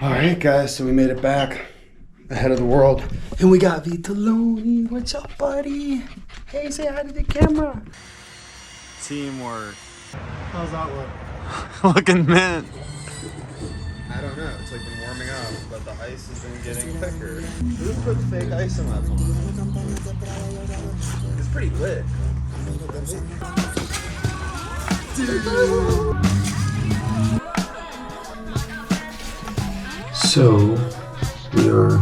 All right, guys, so we made it back ahead of the world. And we got Vitaloni. What's up, buddy? Hey, say hi to the camera. Teamwork. How's that look? Looking mint. I don't know. It's like been warming up, but the ice has been getting thicker. Who put fake ice in that pond? It's pretty lit. So, we are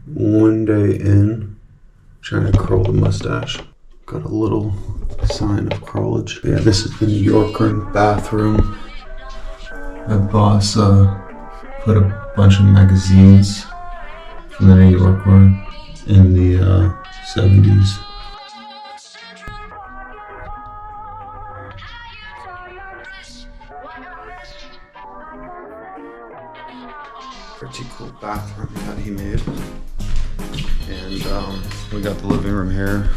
one day in, trying to curl the mustache. Got a little sign of curlage. Yeah, this is the New Yorker bathroom. My boss put a bunch of magazines from the New Yorker in the 70s. Pretty cool bathroom that he made. And we got the living room here.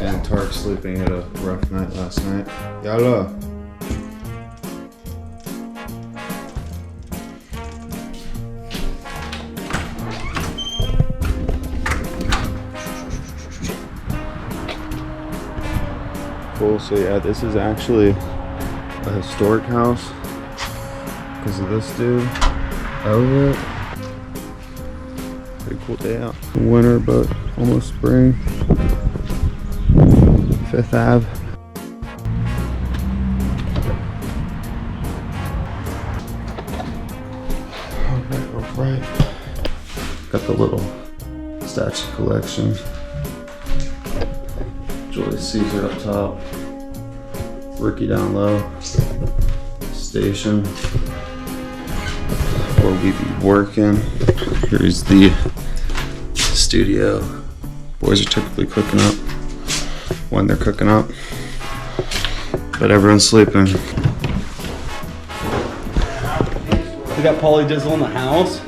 And Tark sleeping had a rough night last night. Yalla. Cool, so yeah, this is actually a historic house because of this dude. Elliot. Pretty cool day out. Winter, but almost spring. 5th Ave. Alright. Got the little statue collection. Julius Caesar up top. Ricky down low. Station. Where we be working. Here's the studio. Boys are typically cooking up when they're cooking up, but everyone's sleeping. We got Pauly Dizzle in the house.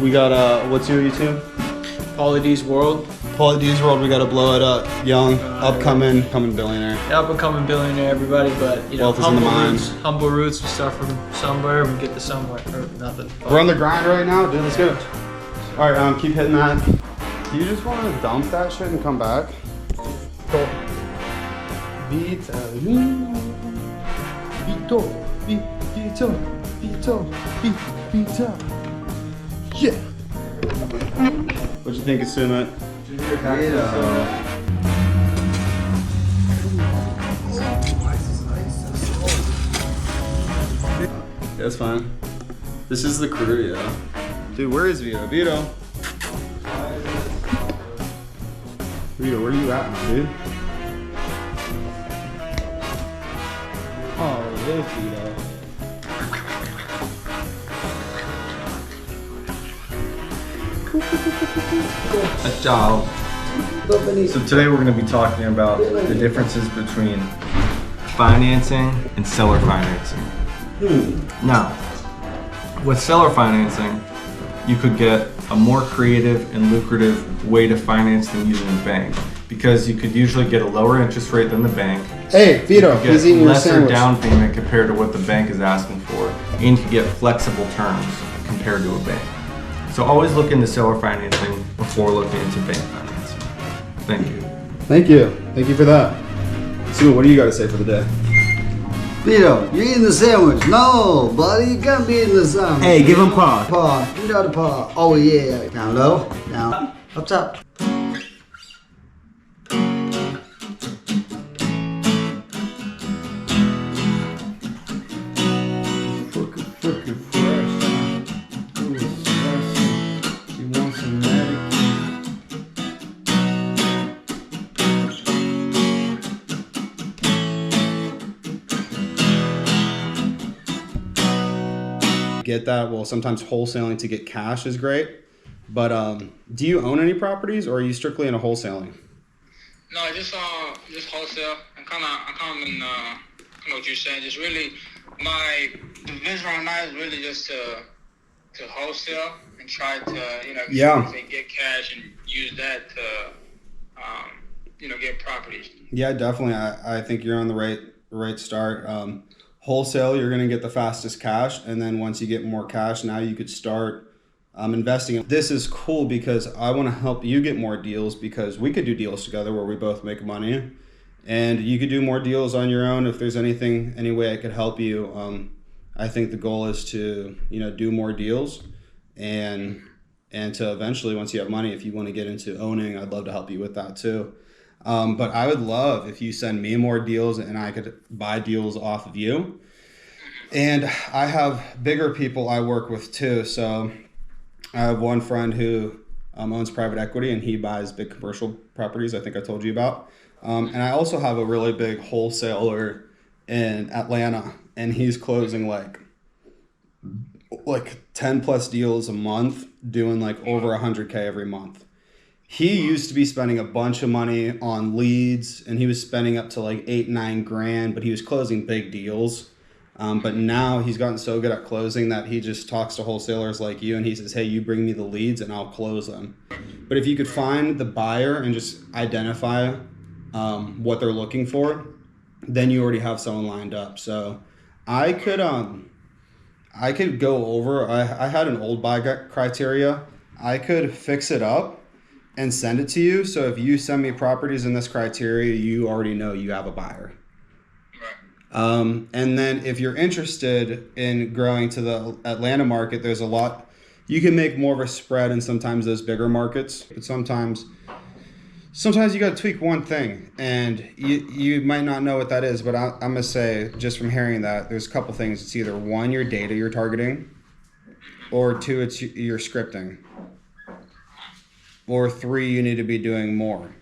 We got what's your YouTube? Pauly D's World. Pauly D's World. We got to blow it up. Young, upcoming billionaire. Yeah, up-and-coming billionaire, everybody, but you know, Wealth is in the mind. Humble roots. We start from somewhere, we get to somewhere, or nothing. We're on the grind right now, dude. Let's go. All right, keep hitting that. Do you just want to dump that shit and come back? Cool. Vitalino. Vito. Yeah. What'd you think of Sumit? That's fine. This is the crew, yeah. Dude, where is Vito? Vito, where you at, my dude? Oh, there's Vito. Ciao. So today we're going to be talking about the differences between financing and seller financing. Now, with seller financing, you could get a more creative and lucrative way to finance than using a bank, because you could usually get a lower interest rate than the bank. Hey, Vito, he's eating your lesser sandwich. down payment compared to what the bank is asking for, and you could get flexible terms compared to a bank. So always look into seller financing before looking into bank financing. Thank you. Thank you. Thank you for that. So, what do you got to say for the day? Vito, you're eating the sandwich. No, buddy, you can't be eating the sandwich. Hey, give him paw. Paw. You got a paw. Oh, yeah. Down low. Down. Up top. Get that. Well, sometimes wholesaling to get cash is great, but do you own any properties, or are you strictly in a wholesaling? No, just wholesale. I'm kind of in what you're saying. Just really, the vision right now is really just to wholesale and try to get cash and use that to get properties. Yeah, definitely. I think you're on the right start. wholesale, you're going to get the fastest cash. And then once you get more cash, now you could start investing. This is cool because I want to help you get more deals, because we could do deals together where we both make money, and you could do more deals on your own. If there's any way I could help you, I think the goal is to, do more deals and to eventually, once you have money, if you want to get into owning, I'd love to help you with that too. But I would love if you send me more deals and I could buy deals off of you. And I have bigger people I work with too. So I have one friend who owns private equity, and he buys big commercial properties, I think I told you about. And I also have a really big wholesaler in Atlanta, and he's closing like 10 plus deals a month, doing like over 100K every month. He used to be spending a bunch of money on leads, and he was spending up to like 8-9 grand, but he was closing big deals. But now he's gotten so good at closing that he just talks to wholesalers like you, and he says, hey, you bring me the leads and I'll close them. But if you could find the buyer and just identify what they're looking for, then you already have someone lined up. So I could go over, I had an old buy criteria. I could fix it up and send it to you. So if you send me properties in this criteria, you already know you have a buyer. And then if you're interested in growing to the Atlanta market, there's a lot, you can make more of a spread in sometimes those bigger markets, but sometimes you got to tweak one thing, and you might not know what that is, but I'm going to say, just from hearing that, there's a couple things. It's either one, your data you're targeting, or two, it's your scripting, or three, you need to be doing more.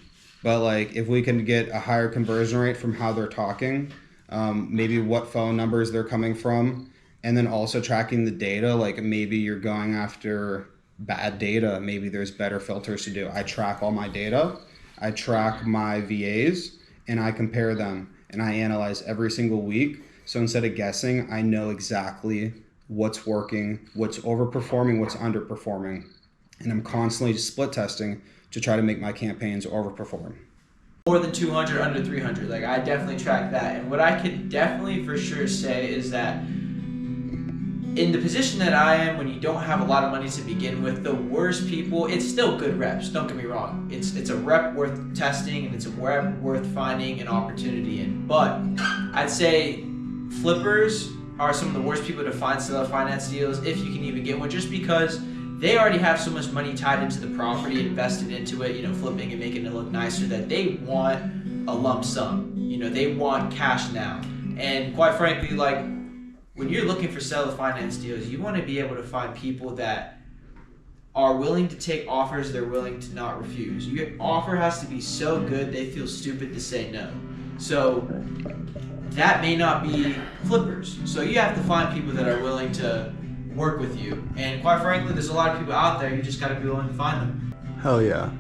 But like, if we can get a higher conversion rate from how they're talking, maybe what phone numbers they're coming from, and then also tracking the data, like maybe you're going after bad data, maybe there's better filters to do. I track all my data, I track my VAs, and I compare them, and I analyze every single week. So instead of guessing, I know exactly what's working, what's overperforming, what's underperforming, and I'm constantly split testing to try to make my campaigns overperform. More than 200, under 300. Like, I definitely track that. And what I can definitely for sure say is that in the position that I am, when you don't have a lot of money to begin with, the worst people, it's still good reps, don't get me wrong. It's a rep worth testing, and it's a rep worth finding an opportunity in. But I'd say flippers are some of the worst people to find seller finance deals, if you can even get one, just because they already have so much money tied into the property, invested into it, flipping and making it look nicer, that they want a lump sum. They want cash now. And quite frankly, like, when you're looking for seller finance deals, you want to be able to find people that are willing to take offers they're willing to not refuse. Your offer has to be so good they feel stupid to say no. So that may not be flippers. So you have to find people that are willing to work with you. And quite frankly, there's a lot of people out there, you just got to be willing to find them. Hell yeah.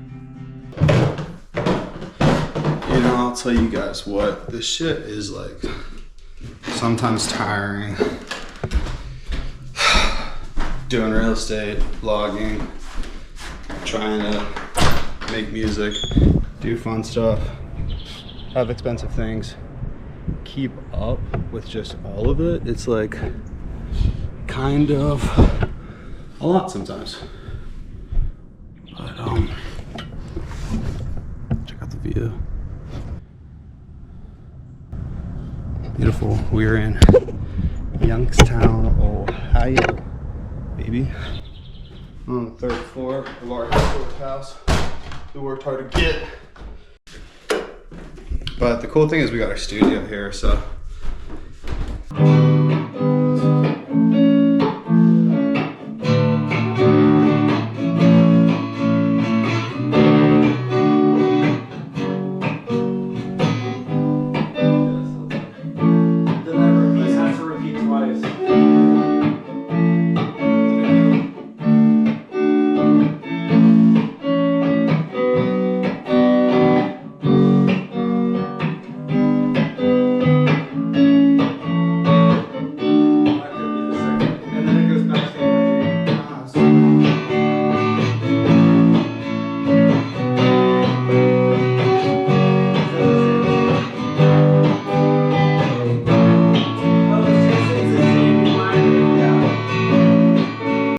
I'll tell you guys what, this shit is like sometimes tiring. Doing real estate, vlogging, trying to make music, do fun stuff, have expensive things, keep up with just all of it. It's like kind of a lot sometimes. But check out the view. Beautiful. We're in Youngstown, Ohio, baby. On the 3rd floor of our historic house. We worked hard to get. But the cool thing is we got our studio here, so